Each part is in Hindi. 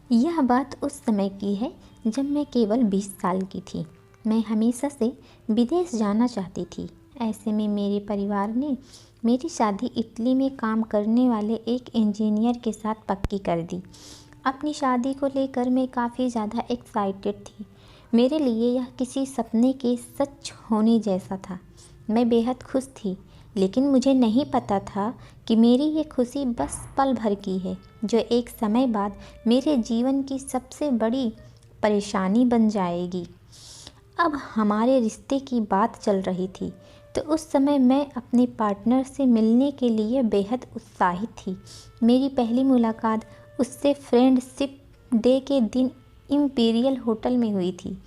यह बात उस समय की है जब मैं केवल 20 साल की थी। मैं हमेशा से विदेश जाना चाहती थी। ऐसे में मेरे परिवार ने मेरी शादी इटली में काम करने वाले एक इंजीनियर के साथ पक्की कर दी। अपनी शादी को लेकर मैं काफ़ी ज़्यादा एक्साइटेड थी। मेरे लिए यह किसी सपने के सच होने जैसा था। मैं बेहद खुश थी, लेकिन मुझे नहीं पता था कि मेरी ये खुशी बस पल भर की है, जो एक समय बाद मेरे जीवन की सबसे बड़ी परेशानी बन जाएगी। अब हमारे रिश्ते की बात चल रही थी, तो उस समय मैं अपने पार्टनर से मिलने के लिए बेहद उत्साहित थी। मेरी पहली मुलाकात उससे फ्रेंडशिप डे के दिन इम्पीरियल होटल में हुई थी।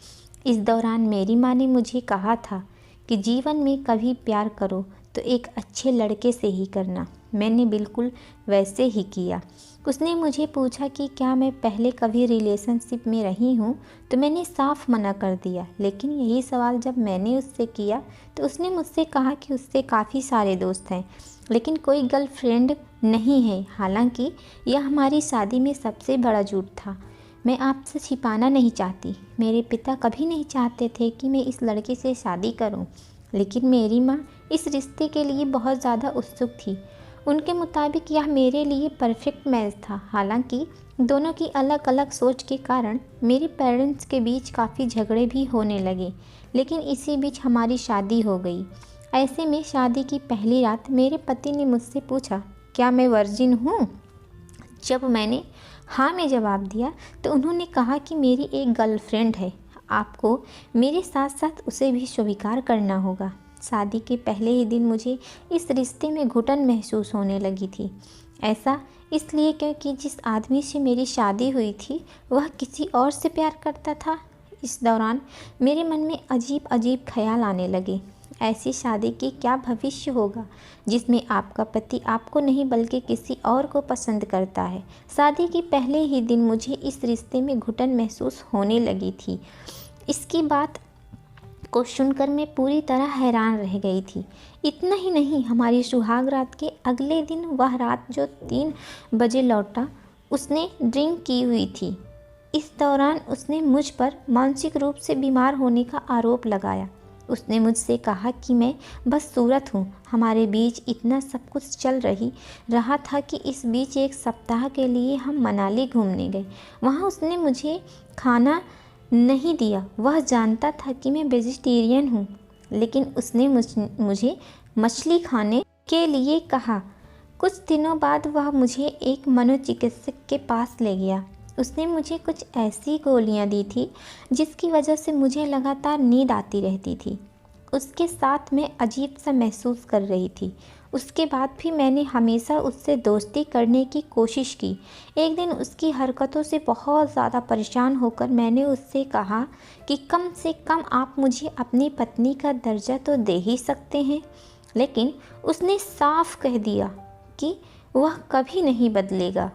इस दौरान मेरी माँ ने मुझे कहा था कि जीवन में कभी प्यार करो तो एक अच्छे लड़के से ही करना। मैंने बिल्कुल वैसे ही किया। उसने मुझे पूछा कि क्या मैं पहले कभी रिलेशनशिप में रही हूँ, तो मैंने साफ मना कर दिया। लेकिन यही सवाल जब मैंने उससे किया तो उसने मुझसे कहा कि उससे काफ़ी सारे दोस्त हैं, लेकिन कोई गर्लफ्रेंड नहीं है। हालांकि यह हमारी शादी में सबसे बड़ा झूठ था। मैं आपसे छिपाना नहीं चाहती, मेरे पिता कभी नहीं चाहते थे कि मैं इस लड़के से शादी करूं, लेकिन मेरी माँ इस रिश्ते के लिए बहुत ज़्यादा उत्सुक थी। उनके मुताबिक यह मेरे लिए परफेक्ट मैच था। हालांकि दोनों की अलग अलग सोच के कारण मेरे पेरेंट्स के बीच काफ़ी झगड़े भी होने लगे, लेकिन इसी बीच हमारी शादी हो गई। ऐसे में शादी की पहली रात मेरे पति ने मुझसे पूछा, क्या मैं वर्जिन हूँ? जब मैंने हाँ में जवाब दिया तो उन्होंने कहा कि मेरी एक गर्लफ्रेंड है, आपको मेरे साथ साथ उसे भी स्वीकार करना होगा। शादी के पहले ही दिन मुझे इस रिश्ते में घुटन महसूस होने लगी थी। ऐसा इसलिए क्योंकि जिस आदमी से मेरी शादी हुई थी वह किसी और से प्यार करता था। इस दौरान मेरे मन में अजीब अजीब ख्याल आने लगे। ऐसी शादी की क्या भविष्य होगा जिसमें आपका पति आपको नहीं बल्कि किसी और को पसंद करता है। शादी के पहले ही दिन मुझे इस रिश्ते में घुटन महसूस होने लगी थी। इसकी बात को सुनकर मैं पूरी तरह हैरान रह गई थी। इतना ही नहीं, हमारी सुहाग रात के अगले दिन वह रात जो 3 बजे लौटा, उसने ड्रिंक की हुई थी। इस दौरान उसने मुझ पर मानसिक रूप से बीमार होने का आरोप लगाया। उसने मुझसे कहा कि मैं बस सूरत हूँ। हमारे बीच इतना सब कुछ चल रहा था कि इस बीच एक सप्ताह के लिए हम मनाली घूमने गए। वहाँ उसने मुझे खाना नहीं दिया। वह जानता था कि मैं वेजिटेरियन हूँ, लेकिन उसने मुझे मछली खाने के लिए कहा। कुछ दिनों बाद वह मुझे एक मनोचिकित्सक के पास ले गया। उसने मुझे कुछ ऐसी गोलियां दी थी जिसकी वजह से मुझे लगातार नींद आती रहती थी। उसके साथ मैं अजीब सा महसूस कर रही थी। उसके बाद भी मैंने हमेशा उससे दोस्ती करने की कोशिश की। एक दिन उसकी हरकतों से बहुत ज़्यादा परेशान होकर मैंने उससे कहा कि कम से कम आप मुझे अपनी पत्नी का दर्जा तो दे ही सकते हैं। लेकिन उसने साफ कह दिया कि वह कभी नहीं बदलेगा।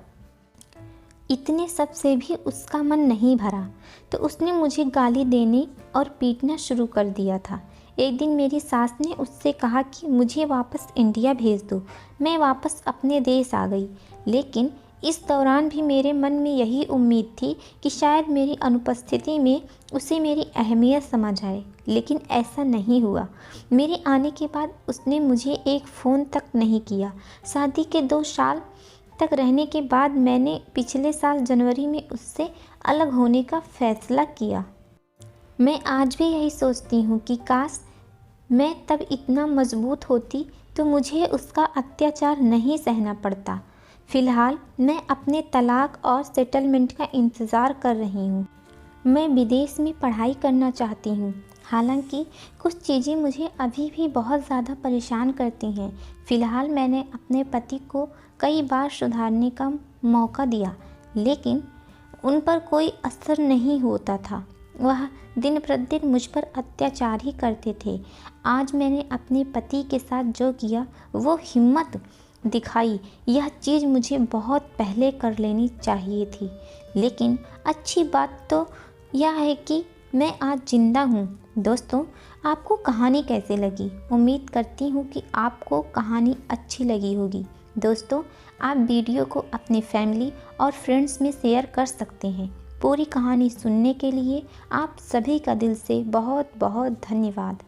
इतने सब से भी उसका मन नहीं भरा तो उसने मुझे गाली देने और पीटना शुरू कर दिया था। एक दिन मेरी सास ने उससे कहा कि मुझे वापस इंडिया भेज दो। मैं वापस अपने देश आ गई, लेकिन इस दौरान भी मेरे मन में यही उम्मीद थी कि शायद मेरी अनुपस्थिति में उसे मेरी अहमियत समझ आए, लेकिन ऐसा नहीं हुआ। मेरे आने के बाद उसने मुझे एक फ़ोन तक नहीं किया। शादी के 2 साल तक रहने के बाद मैंने पिछले साल जनवरी में उससे अलग होने का फैसला किया। मैं आज भी यही सोचती हूँ कि काश मैं तब इतना मजबूत होती तो मुझे उसका अत्याचार नहीं सहना पड़ता। फ़िलहाल मैं अपने तलाक और सेटलमेंट का इंतज़ार कर रही हूँ। मैं विदेश में पढ़ाई करना चाहती हूँ। हालांकि कुछ चीज़ें मुझे अभी भी बहुत ज़्यादा परेशान करती हैं। फ़िलहाल मैंने अपने पति को कई बार सुधारने का मौका दिया, लेकिन उन पर कोई असर नहीं होता था। वह दिन प्रतिदिन मुझ पर अत्याचार ही करते थे। आज मैंने अपने पति के साथ जो किया वो हिम्मत दिखाई, यह चीज़ मुझे बहुत पहले कर लेनी चाहिए थी। लेकिन अच्छी बात तो यह है कि मैं आज ज़िंदा हूँ। दोस्तों, आपको कहानी कैसे लगी? उम्मीद करती हूँ कि आपको कहानी अच्छी लगी होगी। दोस्तों, आप वीडियो को अपने फैमिली और फ्रेंड्स में शेयर कर सकते हैं। पूरी कहानी सुनने के लिए आप सभी का दिल से बहुत बहुत धन्यवाद।